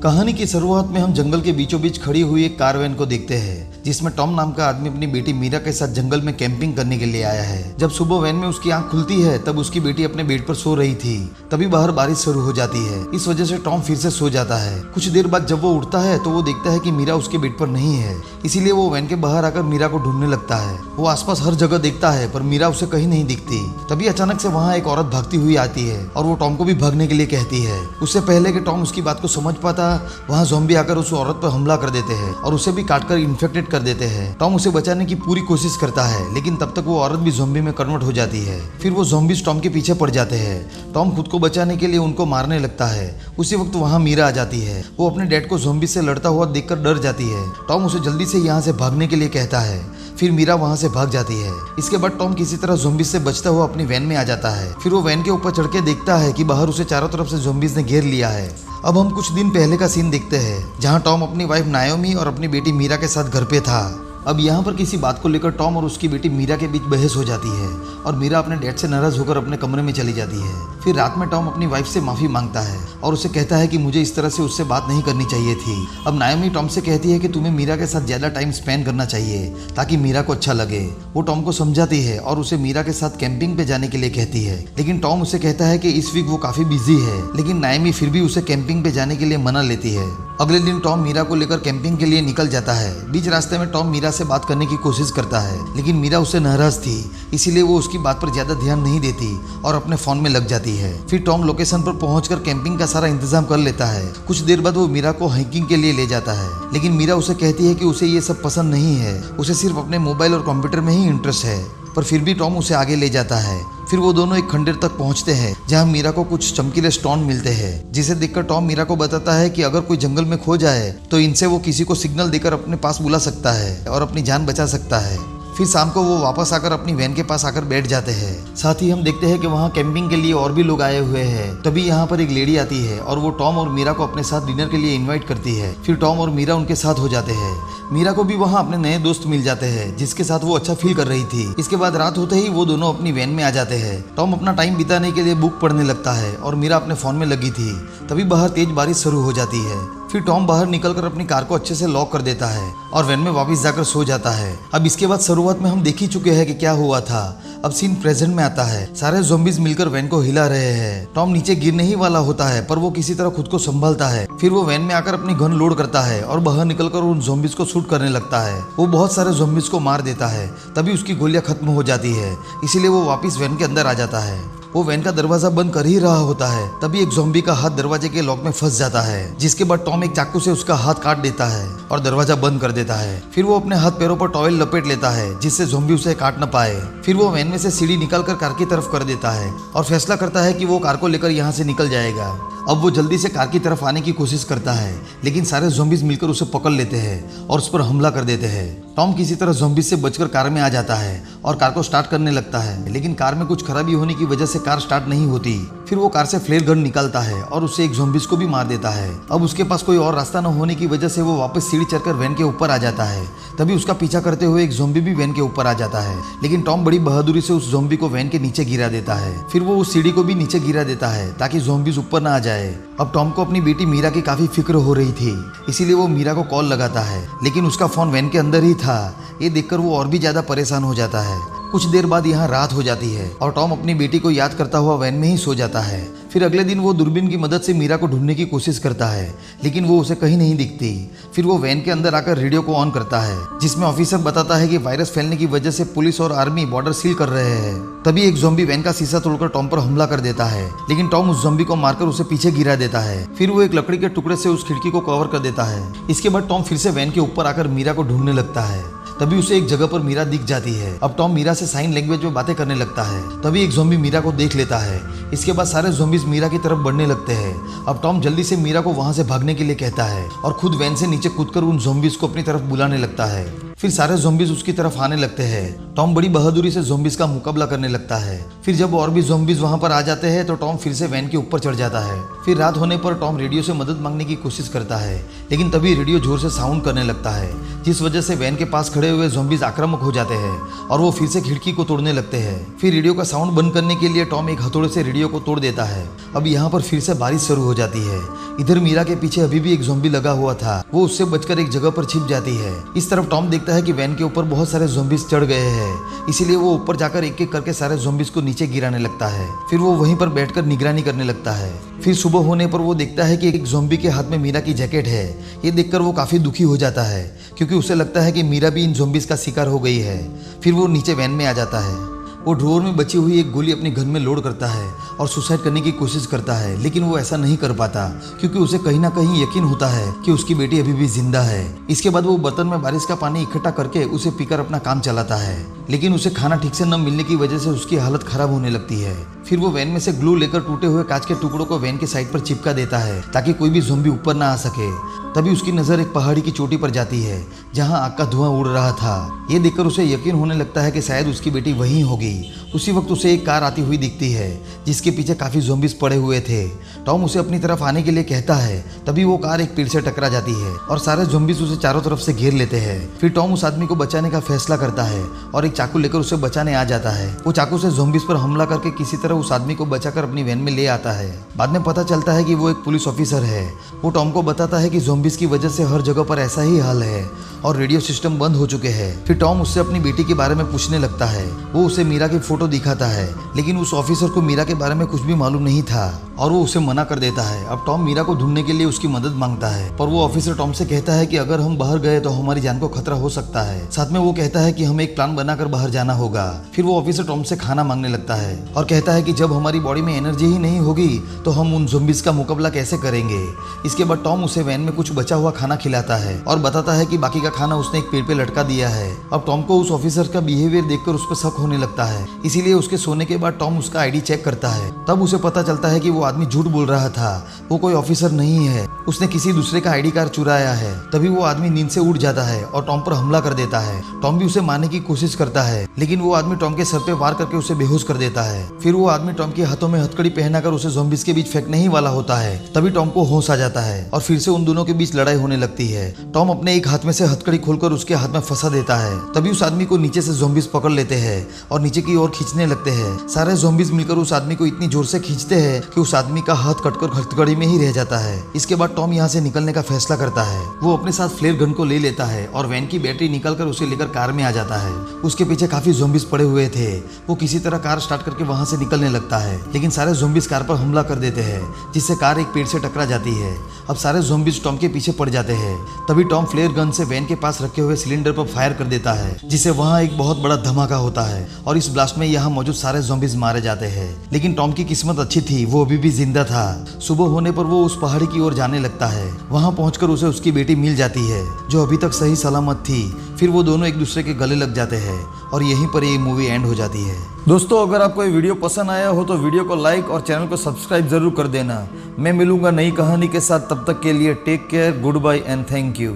कहानी की शुरुआत में हम जंगल के बीचों बीच खड़ी हुई एक कार वैन को देखते हैं जिसमें टॉम नाम का आदमी अपनी बेटी मीरा के साथ जंगल में कैंपिंग करने के लिए आया है। जब सुबह वैन में उसकी आंख खुलती है तब उसकी बेटी अपने बेड पर सो रही थी। तभी बाहर बारिश शुरू हो जाती है। इस वजह से टॉम फिर से सो जाता है। कुछ देर बाद जब वो उठता है तो वो देखता है कि मीरा उसके बेड पर नहीं है। इसीलिए वो वैन के बाहर आकर मीरा को ढूंढने लगता है। वो आसपास हर जगह देखता है पर मीरा उसे कहीं नहीं दिखती। तभी अचानक से वहाँ एक औरत भागती हुई आती है और वो टॉम को भी भागने के लिए कहती है। उससे पहले कि टॉम उसकी बात को समझ पाता, वहाँ ज़ॉम्बी आकर उस औरत पर हमला कर देते हैं और उसे भी काटकर इन्फेक्टेड कर देते हैं। टॉम उसे बचाने की पूरी कोशिश करता है लेकिन तब तक वो औरत भी ज़ॉम्बी में कन्वर्ट हो जाती है। फिर वो ज़ॉम्बीज टॉम के पीछे पड़ जाते हैं। टॉम खुद को बचाने के लिए उनको मारने लगता है। उसी वक्त वहाँ मीरा आ जाती है। वो अपने डैड को ज़ॉम्बी से लड़ता हुआ देखकर डर जाती है। टॉम उसे जल्दी से यहाँ से भागने के लिए कहता है। फिर मीरा वहाँ से भाग जाती है। इसके बाद टॉम किसी तरह ज़ॉम्बीज से बचता हुआ अपनी वैन में आ जाता है। फिर वो वैन के ऊपर चढ़ के देखता है कि बाहर उसे चारों तरफ से ज़ॉम्बीज ने घेर लिया है। अब हम कुछ दिन पहले का सीन देखते हैं जहाँ टॉम अपनी वाइफ नायोमी और अपनी बेटी मीरा के साथ घर पे था। अब यहाँ पर किसी बात को लेकर टॉम और उसकी बेटी मीरा के बीच बहस हो जाती है और मीरा अपने डैड से नाराज होकर अपने कमरे में चली जाती है। फिर रात में टॉम अपनी वाइफ से माफ़ी मांगता है और उसे कहता है कि मुझे इस तरह से उससे बात नहीं करनी चाहिए थी। अब नायोमी टॉम से कहती है कि तुम्हें मीरा के साथ ज़्यादा टाइम स्पेंड करना चाहिए ताकि मीरा को अच्छा लगे। वो टॉम को समझाती है और उसे मीरा के साथ कैंपिंग पे जाने के लिए कहती है। लेकिन टॉम उसे कहता है कि इस वीक वो काफ़ी बिजी है। लेकिन नायोमी फिर भी उसे कैंपिंग पे जाने के लिए मना लेती है। अगले दिन टॉम मीरा को लेकर कैंपिंग के लिए निकल जाता है। बीच रास्ते में टॉम मीरा से बात करने की कोशिश करता है लेकिन मीरा उससे नाराज थी, इसीलिए वो उसकी बात पर ज्यादा ध्यान नहीं देती और अपने फोन में लग जाती है। फिर टॉम लोकेशन पर पहुंचकर कैंपिंग का सारा इंतजाम कर लेता है। कुछ देर बाद वो मीरा को हाइकिंग के लिए ले जाता है लेकिन मीरा उसे कहती है कि उसे ये सब पसंद नहीं है, उसे सिर्फ अपने मोबाइल और कंप्यूटर में ही इंटरेस्ट है। पर फिर भी टॉम उसे आगे ले जाता है। फिर वो दोनों एक खंडर तक पहुंचते हैं जहां मीरा को कुछ चमकीले स्टोन मिलते हैं, जिसे देखकर टॉम मीरा को बताता है कि अगर कोई जंगल में खो जाए तो इनसे वो किसी को सिग्नल देकर अपने पास बुला सकता है और अपनी जान बचा सकता है। फिर शाम को वो वापस आकर अपनी वैन के पास आकर बैठ जाते हैं। साथ ही हम देखते हैं कि वहाँ कैंपिंग के लिए और भी लोग आए हुए हैं। तभी यहाँ पर एक लेडी आती है और वो टॉम और मीरा को अपने साथ डिनर के लिए इनवाइट करती है। फिर टॉम और मीरा उनके साथ हो जाते हैं। मीरा को भी वहाँ अपने नए दोस्त मिल जाते हैं जिसके साथ वो अच्छा फील कर रही थी। इसके बाद रात होते ही वो दोनों अपनी वैन में आ जाते हैं। टॉम अपना टाइम बिताने के लिए बुक पढ़ने लगता है और मीरा अपने फोन में लगी थी। तभी बाहर तेज बारिश शुरू हो जाती है। फिर टॉम बाहर निकलकर अपनी कार को अच्छे से लॉक कर देता है और वैन में वापस जाकर सो जाता है। अब इसके बाद शुरुआत में हम देख ही चुके हैं कि क्या हुआ था। अब सीन प्रेजेंट में आता है। सारे ज़ॉम्बीज मिलकर वैन को हिला रहे हैं। टॉम नीचे गिरने ही वाला होता है पर वो किसी तरह खुद को संभालता है। फिर वो वैन में आकर अपनी गन लोड करता है और बाहर निकलकर उन ज़ॉम्बीज को शूट करने लगता है। वो बहुत सारे ज़ॉम्बीज को मार देता है। तभी उसकी गोलियां खत्म हो जाती है, इसीलिए वो वापस वैन के अंदर आ जाता है। वो वैन का दरवाजा बंद कर ही रहा होता है तभी एक ज़ॉम्बी का हाथ दरवाजे के लॉक में फंस जाता है, जिसके बाद टॉम एक चाकू से उसका हाथ काट देता है और दरवाजा बंद कर देता है। फिर वो अपने हाथ पैरों पर टॉवेल लपेट लेता है जिससे ज़ॉम्बी उसे काट न पाए। फिर वो वैन में से सीढ़ी निकालकर कार की तरफ कर देता है और फैसला करता है कि वो कार को लेकर यहाँ से निकल जाएगा। अब वो जल्दी से कार की तरफ आने की कोशिश करता है लेकिन सारे ज़ॉम्बीज मिलकर उसे पकड़ लेते हैं और उस पर हमला कर देते हैं। टॉम किसी तरह ज़ॉम्बीज से बचकर कार में आ जाता है और कार को स्टार्ट करने लगता है लेकिन कार में कुछ खराबी होने की वजह से कार स्टार्ट नहीं होती। फिर वो कार से फ्लेयर गन निकालता है और उससे एक ज़ॉम्बीज को भी मार देता है। अब उसके पास कोई और रास्ता न होने की वजह से वो वापस सीढ़ी चढ़कर वैन के ऊपर आ जाता है। तभी उसका पीछा करते हुए एक ज़ॉम्बी भी वैन के ऊपर आ जाता है लेकिन टॉम बड़ी बहादुरी से उस ज़ॉम्बी को वैन के नीचे गिरा देता है। फिर वो उस सीढ़ी को भी नीचे गिरा देता है ताकि ज़ॉम्बीज ऊपर ना आ जाए। अब टॉम को अपनी बेटी मीरा की काफी फिक्र हो रही थी, इसीलिए वो मीरा को कॉल लगाता है लेकिन उसका फोन वैन के अंदर ही था। ये देखकर वो और भी ज्यादा परेशान हो जाता है। कुछ देर बाद यहाँ रात हो जाती है और टॉम अपनी बेटी को याद करता हुआ वैन में ही सो जाता है। फिर अगले दिन वो दूरबीन की मदद से मीरा को ढूंढने की कोशिश करता है लेकिन वो उसे कहीं नहीं दिखती। फिर वो वैन के अंदर आकर रेडियो को ऑन करता है जिसमें ऑफिसर बताता है कि वायरस फैलने की वजह से पुलिस और आर्मी बॉर्डर सील कर रहे हैं। तभी एक ज़ॉम्बी वैन का शीशा तोड़कर टॉम पर हमला कर देता है लेकिन टॉम उस ज़ॉम्बी को मारकर उसे पीछे गिरा देता है। फिर वो एक लकड़ी के टुकड़े से उस खिड़की को कवर कर देता है। इसके बाद टॉम फिर से वैन के ऊपर आकर मीरा को ढूंढने लगता है। तभी उसे एक जगह पर मीरा दिख जाती है। अब टॉम मीरा से साइन लैंग्वेज में बातें करने लगता है। तभी एक ज़ॉम्बी मीरा को देख लेता है। इसके बाद सारे ज़ॉम्बीज मीरा की तरफ बढ़ने लगते हैं। अब टॉम जल्दी से मीरा को वहां से भागने के लिए कहता है और खुद वैन से नीचे कूदकर उन ज़ॉम्बीज को अपनी तरफ बुलाने लगता है। फिर सारे ज़ॉम्बीज उसकी तरफ आने लगते हैं। टॉम बड़ी बहादुरी से ज़ॉम्बीज का मुकाबला करने लगता है। फिर जब और भी ज़ॉम्बीज वहां पर आ जाते हैं तो टॉम फिर से वैन के ऊपर चढ़ जाता है। फिर रात होने पर टॉम रेडियो से मदद मांगने की कोशिश करता है लेकिन तभी रेडियो जोर से साउंड करने लगता है जिस वजह से वैन के पास खड़े गए हुए ज़ॉम्बीज आक्रामक हो जाते हैं और वो फिर से खिड़की को तोड़ने लगते हैं। फिर रेडियो का साउंड बंद करने के लिए टॉम एक हथौड़े से रेडियो को तोड़ देता है। अब यहाँ पर फिर से बारिश शुरू हो जाती है। इधर मीरा के पीछे अभी भी एक ज़ॉम्बी लगा हुआ था, वो उससे बचकर एक जगह पर छिप जाती है। इस तरफ टॉम देखता है कि वैन के ऊपर बहुत सारे ज़ॉम्बीज चढ़ गए हैं, इसीलिए वो ऊपर जाकर एक एक करके सारे ज़ॉम्बीज को नीचे गिराने लगता है। फिर वो वहीं पर बैठकर निगरानी करने लगता है। फिर सुबह होने पर वो देखता है कि एक ज़ॉम्बी के हाथ में मीरा की जैकेट है। ये देखकर वो काफी दुखी हो जाता है, क्योंकि उसे लगता है कि मीरा भी इन ज़ॉम्बीज का शिकार हो गई है। फिर वो नीचे वैन में आ जाता है। वो ड्रोवर में बची हुई एक गोली अपने गन में लोड करता है और सुसाइड करने की कोशिश करता है, लेकिन वो ऐसा नहीं कर पाता, क्योंकि उसे कहीं ना कहीं यकीन होता है कि उसकी बेटी अभी भी जिंदा है। इसके बाद वो बर्तन में बारिश का पानी इकट्ठा करके उसे पीकर अपना काम चलाता है, लेकिन उसे खाना ठीक से न मिलने की वजह से उसकी हालत खराब होने लगती है। फिर वो वैन में से ग्लू लेकर टूटे हुए कांच के टुकड़ों को वैन के साइड पर चिपका देता है, ताकि कोई भी ज़ॉम्बी ऊपर ना आ सके। तभी उसकी नज़र एक पहाड़ी की चोटी पर जाती है, जहां आग का धुआं उड़ रहा था। ये देखकर उसे यकीन होने लगता है कि शायद उसकी बेटी वहीं होगी। उसी वक्त उसे एक कार आती हुई दिखती है, जिसके पीछे काफ़ी ज़ॉम्बीज पड़े हुए थे। टॉम उसे अपनी तरफ आने के लिए कहता है, तभी वो कार एक पेड़ से टकरा जाती है और सारे ज़ॉम्बीज उसे चारों तरफ से घेर लेते हैं। फिर टॉम उस आदमी को बचाने का फैसला करता है और एक चाकू लेकर उसे बचाने आ जाता है। वो चाकू से ज़ॉम्बीज पर हमला करके किसी तरह उस आदमी को बचाकर अपनी वैन में ले आता है। बाद में पता चलता है कि वो एक पुलिस ऑफिसर है। वो टॉम को बताता है कि ज़ॉम्बीज की वजह से हर जगह पर ऐसा ही हाल है और रेडियो सिस्टम बंद हो चुके हैं। फिर टॉम उससे अपनी बेटी के बारे में पूछने लगता है। वो उसे मीरा की फोटो दिखाता है, लेकिन उस ऑफिसर को मीरा के बारे में कुछ भी मालूम नहीं था और वो उसे मना कर देता है। अब टॉम मीरा को ढूंढने के लिए उसकी मदद मांगता है, पर वो ऑफिसर टॉम से कहता है कि अगर हम बाहर गए तो हमारी जान को खतरा हो सकता है। साथ में वो कहता है कि हमें एक प्लान बनाकर बाहर जाना होगा। फिर वो ऑफिसर टॉम से खाना मांगने लगता है और कहता है कि जब हमारी बॉडी में एनर्जी ही नहीं होगी तो हम उन ज़ॉम्बीज का मुकाबला कैसे करेंगे। इसके बाद टॉम उसे वैन में कुछ बचा हुआ खाना खिलाता है और बताता है कि बाकी का खाना उसने एक पेड़ पे लटका दिया है। अब टॉम को उस ऑफिसर का बिहेवियर देखकर उस पर शक होने लगता है, इसीलिए उसके सोने के बाद टॉम उसका आईडी चेक करता है। तब उसे पता चलता है कि वो आदमी झूठ बोल रहा था, वो कोई ऑफिसर नहीं है, उसने किसी दूसरे का आईडी कार्ड चुराया है। तभी वो आदमी नींद से उठ जाता है और टॉम पर हमला कर देता है। टॉम भी उसे मारने की कोशिश करता है, लेकिन वो आदमी टॉम के सर पे वार करके उसे बेहोश कर देता है। फिर वो आदमी टॉम के हाथों में हथकड़ी पहनाकर उसे ज़ॉम्बीज के बीच फेंकने ही वाला होता है। तभी टॉम को होश आ जाता है और फिर से उन दोनों के बीच लड़ाई होने लगती है। टॉम अपने एक हाथ में से हथकड़ी खोलकर उसके हाथ में फंसा देता है। तभी उस आदमी को नीचे से ज़ॉम्बीज पकड़ लेते हैं और नीचे की ओर खींचने लगते हैं। सारे ज़ॉम्बीज मिलकर उस आदमी को इतनी जोर से खींचते हैं कि उस आदमी का हाथ कटकर हथकड़ी में ही रह जाता है। इसके बाद टॉम यहाँ से निकलने का फैसला करता है। वो अपने साथ फ्लेयर गन को ले लेता है और वैन की बैटरी निकालकर उसे लेकर कार में आ जाता है। उसके पीछे काफी ज़ॉम्बीज पड़े हुए थे। वो किसी तरह कार स्टार्ट करके वहां से निकलने लगता है, लेकिन सारे ज़ॉम्बीज कार पर हमला कर देते हैं, जिससे कार एक पेड़ से टकरा जाती है। अब सारे ज़ॉम्बीज टॉम के पीछे पड़ जाते हैं। तभी टॉम फ्लेयर गन से वैन के पास रखे हुए सिलेंडर पर फायर कर देता है, जिससे वहां एक बहुत बड़ा धमाका होता है और इस ब्लास्ट में यहाँ मौजूद सारे ज़ॉम्बीज मारे जाते हैं। लेकिन टॉम की किस्मत अच्छी थी, वो अभी भी जिंदा था। सुबह होने पर वो उस पहाड़ी की ओर जाने लगता है। वहां पहुंचकर उसे उसकी बेटी मिल जाती है, जो अभी तक सही सलामत थी। फिर वो दोनों एक दूसरे के गले लग जाते हैं और यहीं पर ये मूवी एंड हो जाती है। दोस्तों, अगर आपको ये वीडियो पसंद आया हो तो वीडियो को लाइक और चैनल को सब्सक्राइब जरूर कर देना। मैं मिलूंगा नई कहानी के साथ, तब तक के लिए take care, good bye and thank you.